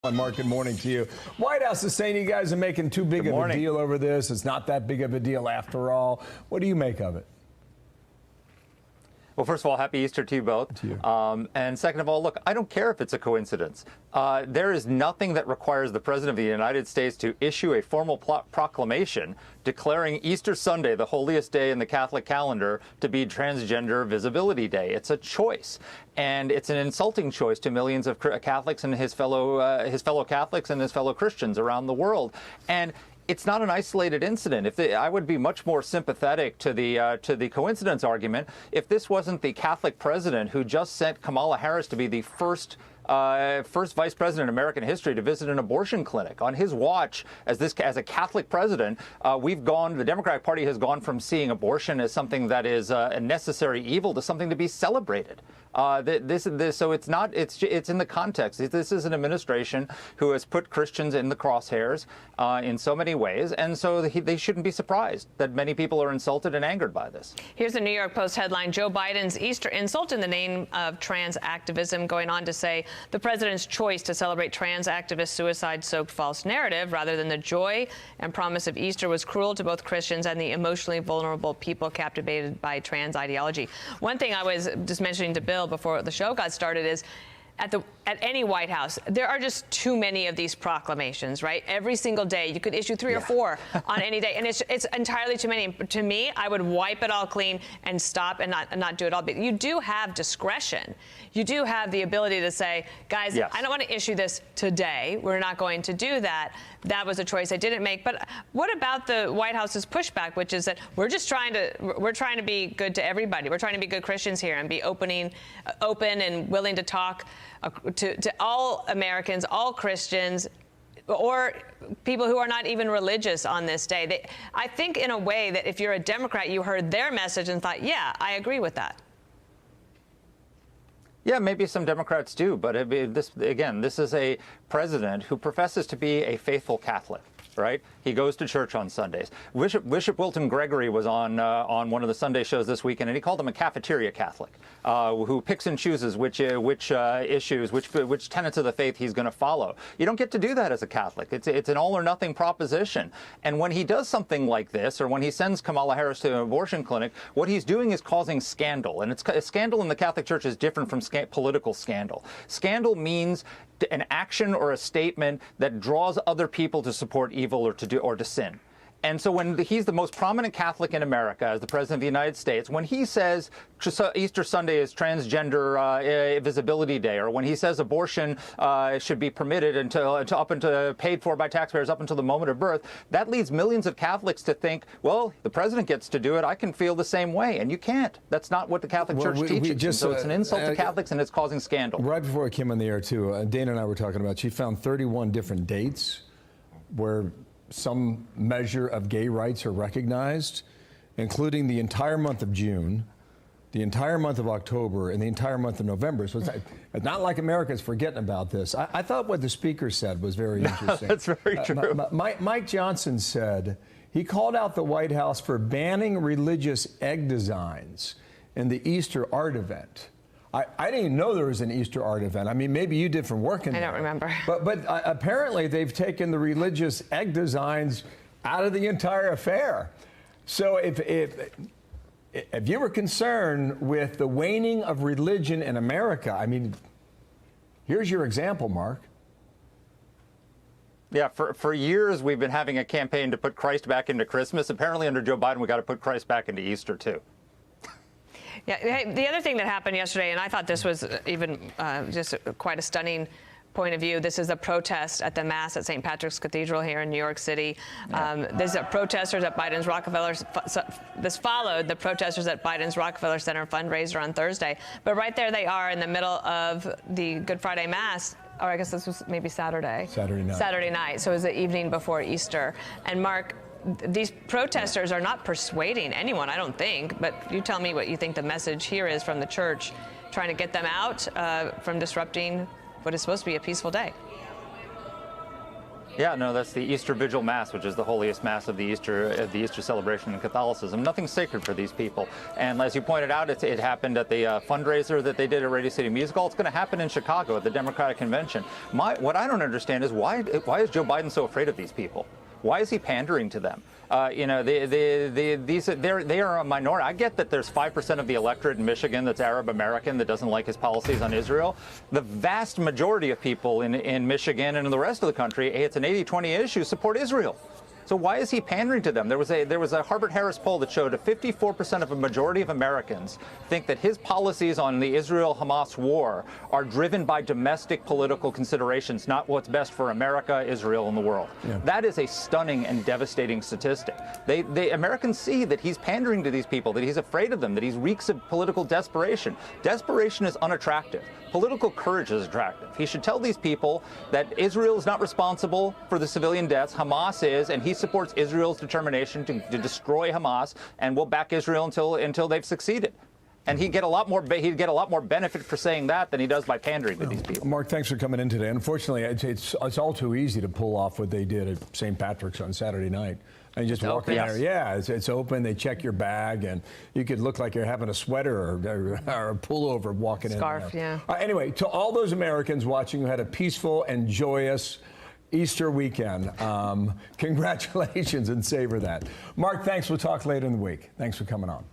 Mark, good morning to you. White House is saying you guys are making too big of a deal over this. It's not that big of a deal after all. What do you make of it? Well, first of all, happy Easter to you both. To you. And second of all, look, I don't care if it's a coincidence. There is nothing that requires the President of the United States to issue a formal proclamation declaring Easter Sunday, the holiest day in the Catholic calendar, to be Transgender Visibility Day. It's a choice. And it's an insulting choice to millions of Catholics and his fellow Catholics and his fellow Christians around the world. And it's not an isolated incident. I would be much more sympathetic to the coincidence argument if this wasn't the Catholic president who just sent Kamala Harris to be the first vice president in American history to visit an abortion clinic. On his watch, as a Catholic president, the Democratic Party has gone from seeing abortion as something that is a necessary evil to something to be celebrated. So it's in the context. This is an administration who has put Christians in the crosshairs in so many ways, and so they shouldn't be surprised that many people are insulted and angered by this. Here's a New York Post headline: Joe Biden's Easter insult in the name of trans activism, going on to say the president's choice to celebrate trans activist suicide-soaked false narrative rather than the joy and promise of Easter was cruel to both Christians and the emotionally vulnerable people captivated by trans ideology. One thing I was just mentioning to Bill before the show got started is at any White House, there are just too many of these proclamations, right? Every single day, you could issue 3 or 4 on any day, and it's entirely too many. To me, I would wipe it all clean and stop and not do it all. But you do have discretion. You do have the ability to say, guys, yes, I don't want to issue this today. We're not going to do that. That was a choice I didn't make. But what about the White House's pushback, which is that we're trying to be good to everybody. We're trying to be good Christians here and be open and willing to talk to all Americans, all Christians, or people who are not even religious on this day. I think in a way that if you're a Democrat, you heard their message and thought, yeah, I agree with that. Yeah, maybe some Democrats do, but this is a president who professes to be a faithful Catholic. Right? He goes to church on Sundays. Bishop Wilton Gregory was on one of the Sunday shows this weekend, and he called him a cafeteria Catholic, who picks and chooses which tenets of the faith he's going to follow. You don't get to do that as a Catholic. It's an all or nothing proposition. And when he does something like this, or when he sends Kamala Harris to an abortion clinic, what he's doing is causing scandal. And a scandal in the Catholic Church is different from political scandal. Scandal means an action or a statement that draws other people to support evil or to sin. And so when he's the most prominent Catholic in America as the President of the United States, when he says Easter Sunday is Transgender Visibility Day, or when he says abortion should be permitted until paid for by taxpayers up until the moment of birth, that leads millions of Catholics to think, well, the President gets to do it, I can feel the same way. And you can't. That's not what the Catholic Church teaches. So it's an insult to Catholics, and it's causing scandal. Right before I came on the air, too, Dana and I were talking about, she found 31 different dates where some measure of gay rights are recognized, including the entire month of June, the entire month of October, and the entire month of November. So it's not like America's forgetting about this. I thought what the speaker said was very interesting. That's very true. Mike Johnson said he called out the White House for banning religious egg designs in the Easter art event. I didn't even know there was an Easter art event. I mean, maybe you did from working there. I don't remember. But apparently they've taken the religious egg designs out of the entire affair. So if you were concerned with the waning of religion in America, I mean, here's your example, Mark. Yeah, for years we've been having a campaign to put Christ back into Christmas. Apparently under Joe Biden, we got to put Christ back into Easter, too. Yeah, the other thing that happened yesterday, and I thought this was even just quite a stunning point of view. This is a protest at the Mass at St. Patrick's Cathedral here in New York City. There's protesters at Biden's Rockefeller. This followed the protesters at Biden's Rockefeller Center fundraiser on Thursday. But right there they are in the middle of the Good Friday Mass. Or I guess this was maybe Saturday. Saturday night. So it was the evening before Easter. And Mark, these protesters are not persuading anyone, I don't think, but you tell me what you think the message here is from the church, trying to get them out from disrupting what is supposed to be a peaceful day. Yeah, no, that's the Easter Vigil Mass, which is the holiest Mass of the Easter celebration in Catholicism. Nothing sacred for these people. And as you pointed out, it happened at the fundraiser that they did at Radio City Music Hall. It's going to happen in Chicago at the Democratic Convention. What I don't understand is why is Joe Biden so afraid of these people? Why is he pandering to them? They are a minority. I get that there's 5% of the electorate in Michigan that's Arab American that doesn't like his policies on Israel. The vast majority of people in Michigan and in the rest of the country, it's an 80-20 issue, support Israel. So why is he pandering to them? There was a Harvard-Harris poll that showed that 54% of a majority of Americans think that his policies on the Israel-Hamas war are driven by domestic political considerations, not what's best for America, Israel, and the world. Yeah. That is a stunning and devastating statistic. Americans see that he's pandering to these people, that he's afraid of them, that he reeks of political desperation. Desperation is unattractive. Political courage is attractive. He should tell these people that Israel is not responsible for the civilian deaths. Hamas is, and he supports Israel's determination to destroy Hamas, and will back Israel until they've succeeded. And he'd get a lot more benefit for saying that than he does by pandering to these people. Mark, thanks for coming in today. Unfortunately, it's all too easy to pull off what they did at St. Patrick's on Saturday night. And you just walk in there. Yeah, it's open. They check your bag, and you could look like you're having a sweater or a pullover walking Scarf, in. Yeah. Anyway, to all those Americans watching who had a peaceful and joyous Easter weekend, congratulations and savor that. Mark, thanks. We'll talk later in the week. Thanks for coming on.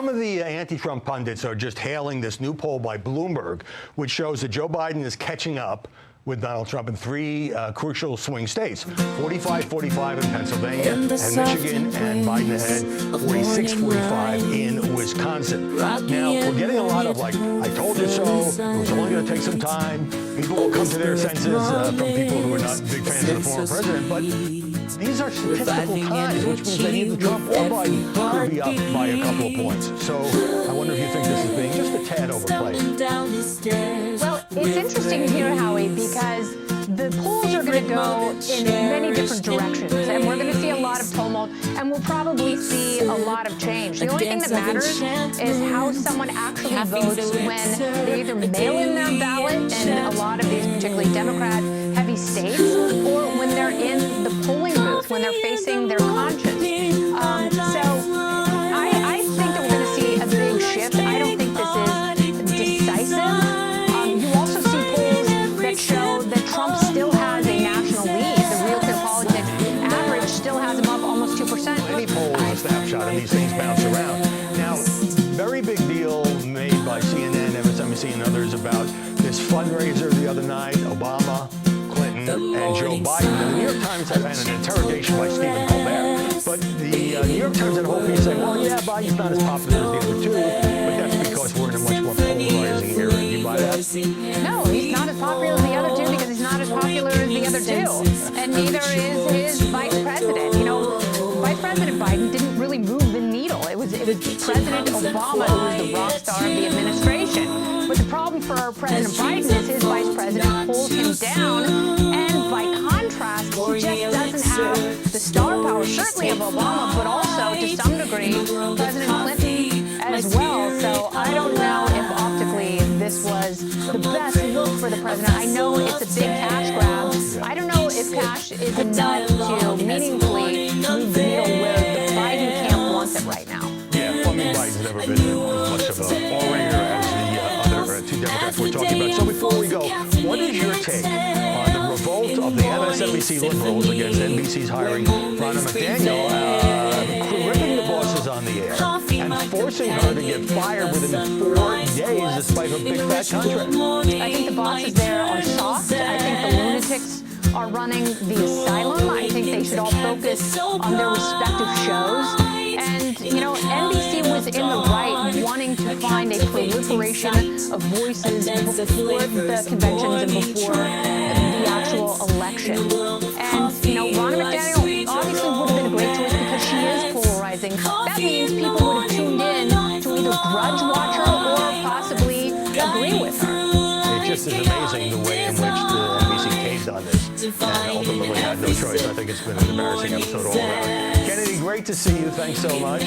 some of the anti-Trump pundits are just hailing this new poll by Bloomberg, which shows that Joe Biden is catching up with Donald Trump in three crucial swing states, 45-45 in Pennsylvania and Michigan, and Biden ahead 46-45 in Wisconsin. Now, we're getting a lot of like, I told you so, it was only going to take some time. People will come to their senses from people who are not big fans of the former president, but these are statistical times, which means that either Trump or Biden could be up by a couple of points. So I wonder if you think this is being just a tad overplayed. Well, it's interesting here, Howie, because the polls are going to go in many different directions, and we're going to see a lot of tumult, and we'll probably see a lot of change. The only thing that matters is how someone actually votes when they either mail in their ballot in a lot of these particularly Democrat-heavy states, or when they're in the polling booth, when they're facing their conscience. I think that we're going to see a big shift. I don't think this is decisive. You also see polls that show that Trump still has a national lead. The Real Clear Politics average still has him up almost 2%. Any poll is a snapshot, and these things bounce around. Now, very big deal made by CNN, MSNBC, and others about this fundraiser the other night, Obama, Clinton, and Joe Biden. And the New York Times had an interrogation by Stephen Colbert. But the New York Times had a whole piece saying, well, yeah, Biden's not as popular as the other two, but that's because we're in a much more polarizing era. Do you buy that? No, he's not as popular as the other two because he's not as popular as the other two. And neither is his vice president. You know, Vice President Biden didn't really move the needle. It was President Obama who was the rock star of the administration. But the problem for President Biden is his vice president pulls him down, and by contrast, he just doesn't have the star power, certainly of Obama, but also, to some degree, President Clinton as well. So I don't know if optically this was the best look for the president. I know it's a big cash grab. I don't know if cash is enough to meaningfully move the needle where the Biden camp wants it right now. Yeah, well, I mean, Biden's never been as much of an orator as the other two Democrats we're talking about. So before we go, what is your take on the revolt of the MSNBC liberals against NBC's hiring Ronna McDaniel, ripping the bosses on the air and forcing her to get fired within 4 days despite her big fat contract? I think the bosses there are soft. I think the lunatics are running the asylum. I think they should all focus on their respective shows. And, you know, NBC was in the right wanting to find a proliferation of voices before the conventions and before the actual election. And, you know, Ronna McDaniel obviously would have been a great choice because she is polarizing. That means people would have tuned in to either grudge watch her or possibly agree with her. It just is amazing the way in which the NBC caved on this and ultimately had no choice. I think it's been an embarrassing episode all around. Kennedy, great to see you. Thanks so much.